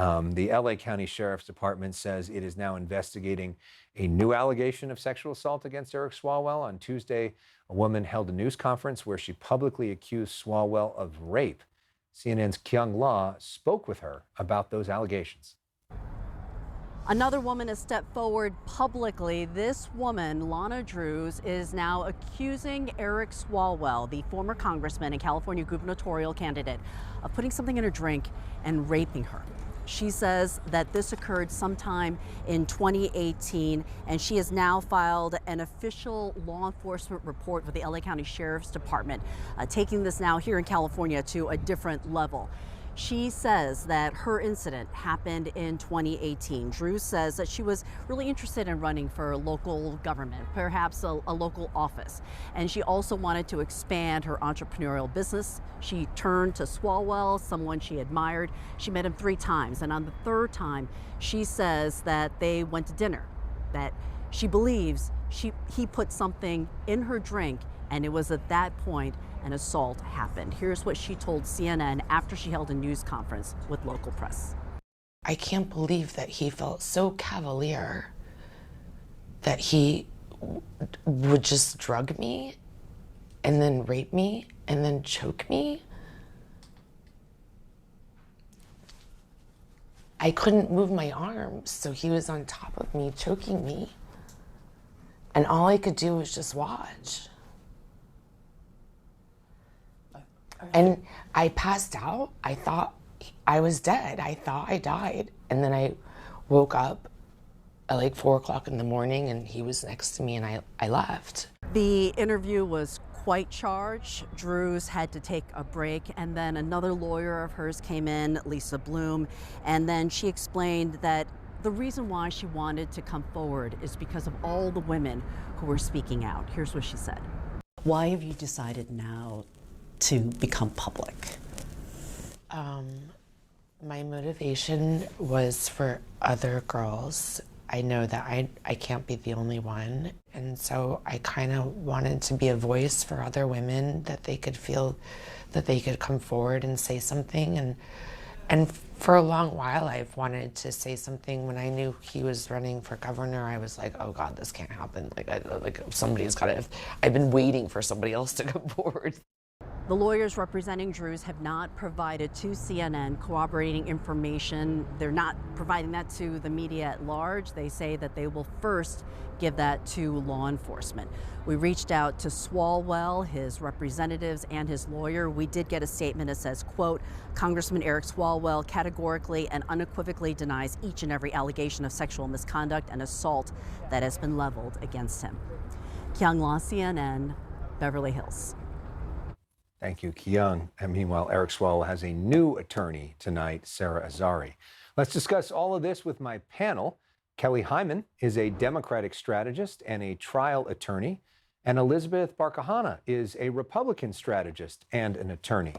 The LA County Sheriff's Department says it is now investigating a new allegation of sexual assault against Eric Swalwell. On Tuesday, a woman held a news conference where she publicly accused Swalwell of rape. CNN's Kyung Law spoke with her about those allegations. Another woman has stepped forward publicly. This woman, Lana Drews, is now accusing Eric Swalwell, the former congressman and California gubernatorial candidate, of putting something in her drink and raping her. She says that this occurred sometime in 2018, and she has now filed an official law enforcement report with the LA County Sheriff's Department, taking this now here in California to a different level. She says that her incident happened in 2018. Drews says that she was really interested in running for local government, perhaps a local office. And she also wanted to expand her entrepreneurial business. She turned to Swalwell, someone she admired. She met him 3 times. And on the 3rd time, she says that they went to dinner, that she believes he put something in her drink, and it was at that point an assault happened. Here's what she told CNN after she held a news conference with local press. I can't believe that he felt so cavalier that he would just drug me and then rape me and then choke me. I couldn't move my arms, so he was on top of me, choking me. And all I could do was just watch. And I passed out. I thought I was dead. I thought I died. And then I woke up at like 4 o'clock in the morning and he was next to me and I left. The interview was quite charged. Drews had to take a break, and then another lawyer of hers came in, Lisa Bloom, and then she explained that the reason why she wanted to come forward is because of all the women who were speaking out. Here's what she said. Why have you decided now to become public? My motivation was for other girls. I know that I can't be the only one. And so I kind of wanted to be a voice for other women, that they could feel that they could come forward and say something. And for a long while, I've wanted to say something. When I knew he was running for governor, I was like, oh God, this can't happen. Like somebody's got to, I've been waiting for somebody else to come forward. The lawyers representing Drews have not provided to CNN corroborating information. They're not providing that to the media at large. They say that they will first give that to law enforcement. We reached out to Swalwell, his representatives, and his lawyer. We did get a statement that says, quote, Congressman Eric Swalwell categorically and unequivocally denies each and every allegation of sexual misconduct and assault that has been leveled against him. Kyung Law, CNN, Beverly Hills. Thank you, Kyung. And meanwhile, Eric Swalwell has a new attorney tonight, Sarah Azari. Let's discuss all of this with my panel. Kelly Hyman is a Democratic strategist and a trial attorney, and Elizabeth Barcohana is a Republican strategist and an attorney.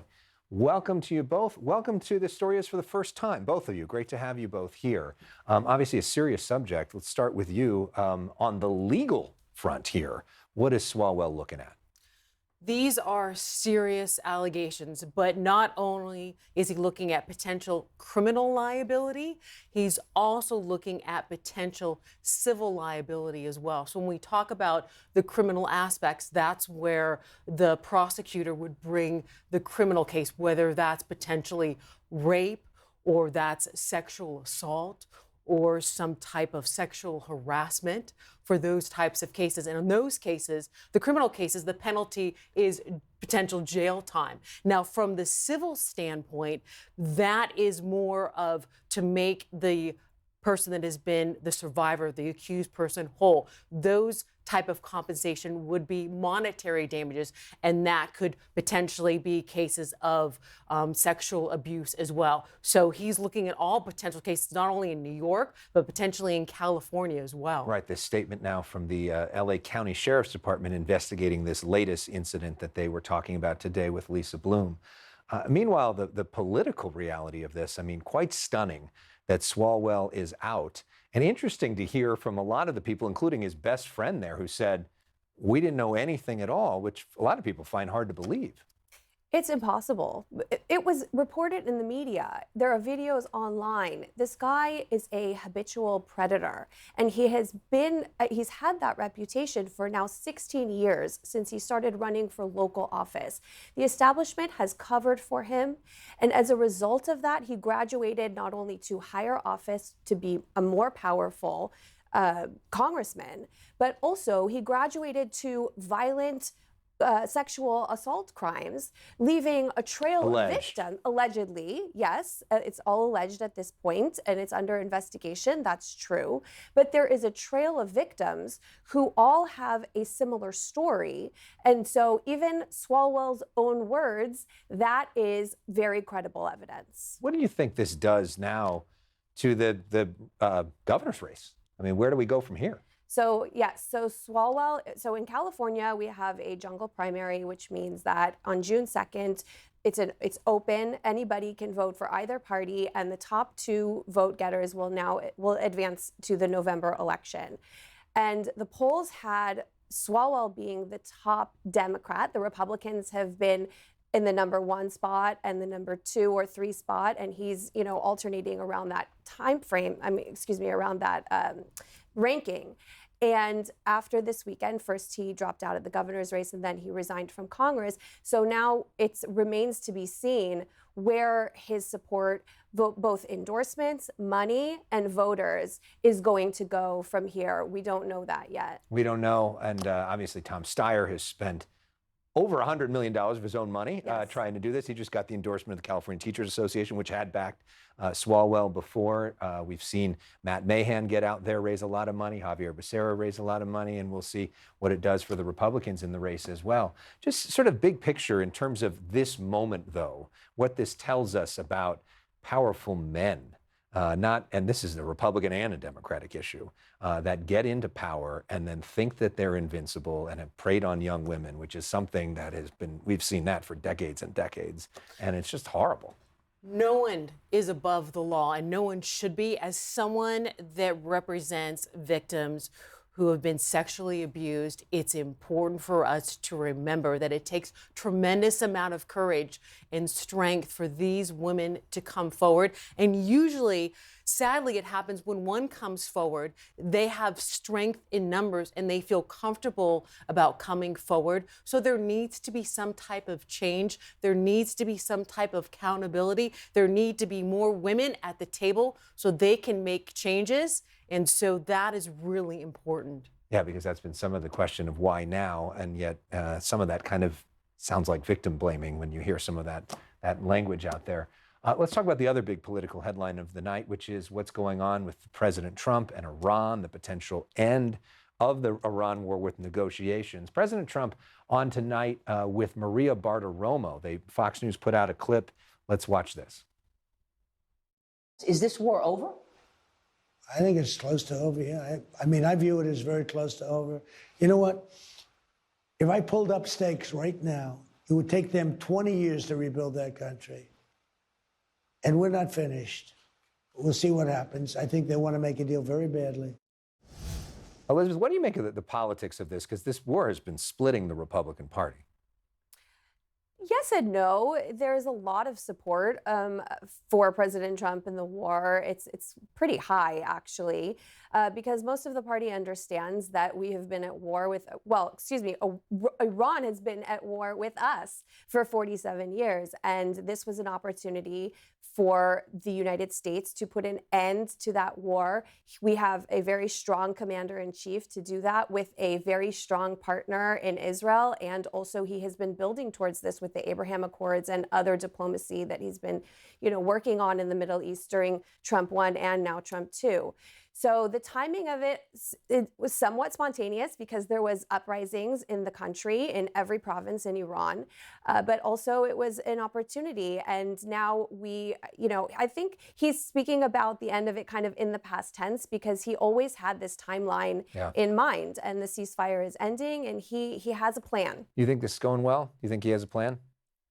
Welcome to you both. Welcome to The Story Is for the first time, both of you. Great to have you both here. Obviously a serious subject. Let's start with you on the legal front here. What is Swalwell looking at? These are serious allegations, but not only is he looking at potential criminal liability, he's also looking at potential civil liability as well. So when we talk about the criminal aspects, that's where the prosecutor would bring the criminal case, whether that's potentially rape or that's sexual assault or some type of sexual harassment for those types of cases. And in those cases, the criminal cases, the penalty is potential jail time. Now, from the civil standpoint, that is more of to make the person that has been the survivor, the accused person, whole. Those type of compensation would be monetary damages, and that could potentially be cases of sexual abuse as well. So he's looking at all potential cases, not only in New York, but potentially in California as well. Right, this statement now from the LA County Sheriff's Department investigating this latest incident that they were talking about today with Lisa Bloom. Meanwhile, the political reality of this, I mean, quite stunning that Swalwell is out. And interesting to hear from a lot of the people, including his best friend there, who said, we didn't know anything at all, which a lot of people find hard to believe. It's impossible. It was reported in the media. There are videos online. This guy is a habitual predator, and he's had that reputation for now 16 years since he started running for local office. The establishment has covered for him, and as a result of that, he graduated not only to higher office to be a more powerful congressman, but also he graduated to violent sexual assault crimes, leaving a trail of victims, allegedly. Yes, it's all alleged at this point, and it's under investigation. That's true. But there is a trail of victims who all have a similar story. And so even Swalwell's own words, that is very credible evidence. What do you think this does now to the governor's race? I mean, where do we go from here? So yes, so Swalwell, so in California, we have a jungle primary, which means that on June 2nd, it's open. Anybody can vote for either party, and the top two vote getters will advance to the November election. And the polls had Swalwell being the top Democrat. The Republicans have been in the number 1 spot and the number 2 or 3 spot, and he's alternating around that time frame. Around that ranking. And after this weekend, first he dropped out of the governor's race and then he resigned from Congress. So now it remains to be seen where his support, both endorsements, money, and voters, is going to go from here. We don't know that yet. We don't know. And obviously Tom Steyer has spent over $100 million of his own money trying to do this. He just got the endorsement of the California Teachers Association, which had backed Swalwell before. We've seen Matt Mahan get out there, raise a lot of money, Javier Becerra raise a lot of money, and we'll see what it does for the Republicans in the race as well. Just sort of big picture in terms of this moment, though, what this tells us about powerful men, and this is a Republican and a Democratic issue, that get into power and then think that they're invincible and have preyed on young women, which is something that we've seen that for decades and decades, and it's just horrible. No one is above the law, and no one should be. As someone that represents victims who have been sexually abused, it's important for us to remember that it takes tremendous amount of courage and strength for these women to come forward. And usually, sadly, it happens when one comes forward, they have strength in numbers and they feel comfortable about coming forward. So there needs to be some type of change. There needs to be some type of accountability. There need to be more women at the table so they can make changes. And so that is really important. Yeah, because that's been some of the question of why now, and yet some of that kind of sounds like victim blaming when you hear some of that language out there. Let's talk about the other big political headline of the night, which is what's going on with President Trump and Iran, the potential end of the Iran war with negotiations. President Trump on tonight with Maria Bartiromo. Fox News put out a clip. Let's watch this. Is this war over? I think it's close to over, yeah. I mean, I view it as very close to over. You know what? If I pulled up stakes right now, it would take them 20 years to rebuild that country. And we're not finished. We'll see what happens. I think they want to make a deal very badly. Elizabeth, what do you make of the politics of this? Because this war has been splitting the Republican Party. Yes and no. There's a lot of support for President Trump in the war. It's pretty high, actually, because most of the party understands that we have been at war with, Iran has been at war with us for 47 years. And this was an opportunity for the United States to put an end to that war. We have a very strong commander-in-chief to do that with a very strong partner in Israel. And also he has been building towards this with the Abraham Accords and other diplomacy that he's been, working on in the Middle East during Trump 1 and now Trump 2. So the timing of it was somewhat spontaneous because there was uprisings in the country, in every province in Iran, but also it was an opportunity. And now I think he's speaking about the end of it kind of in the past tense because he always had this timeline in mind, and the ceasefire is ending and he has a plan. You think this is going well? You think he has a plan?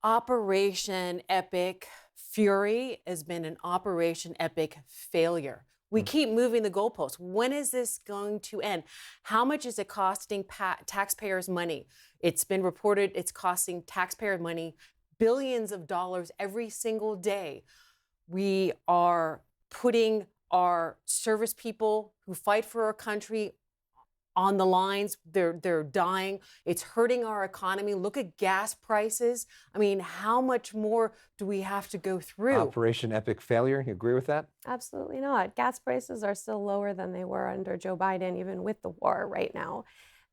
Operation Epic Fury has been an Operation Epic failure. We keep moving the goalposts. When is this going to end? How much is it costing taxpayers' money? It's been reported it's costing taxpayer money billions of dollars every single day. We are putting our service people who fight for our country on the lines. They're dying. It's hurting our economy. Look at gas prices. I mean, how much more do we have to go through? Operation Epic Failure. You agree with that? Absolutely not. Gas prices are still lower than they were under Joe Biden, even with the war right now.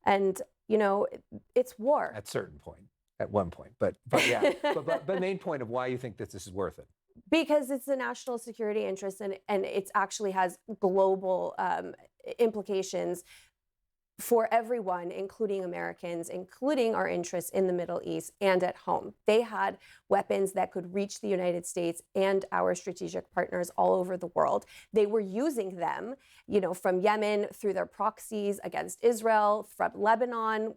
And, you know, it's war. At certain point, at one point. But yeah, but main point of why you think that this is worth it. Because it's a national security interest and it actually has global implications for everyone, including Americans, including our interests in the Middle East and at home. They had weapons that could reach the United States and our strategic partners all over the world. They were using them, you know, from Yemen through their proxies against Israel, from Lebanon.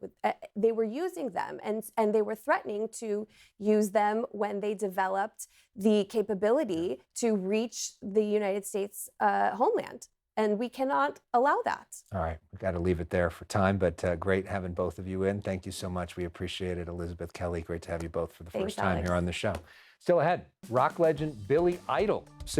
They were using them and they were threatening to use them when they developed the capability to reach the United States homeland. And we cannot allow that. All right, we've got to leave it there for time, but great having both of you in. Thank you so much. We appreciate it. Elizabeth, Kelly, great to have you both for the first time Alex. here on the show. Still ahead, rock legend Billy Idol sits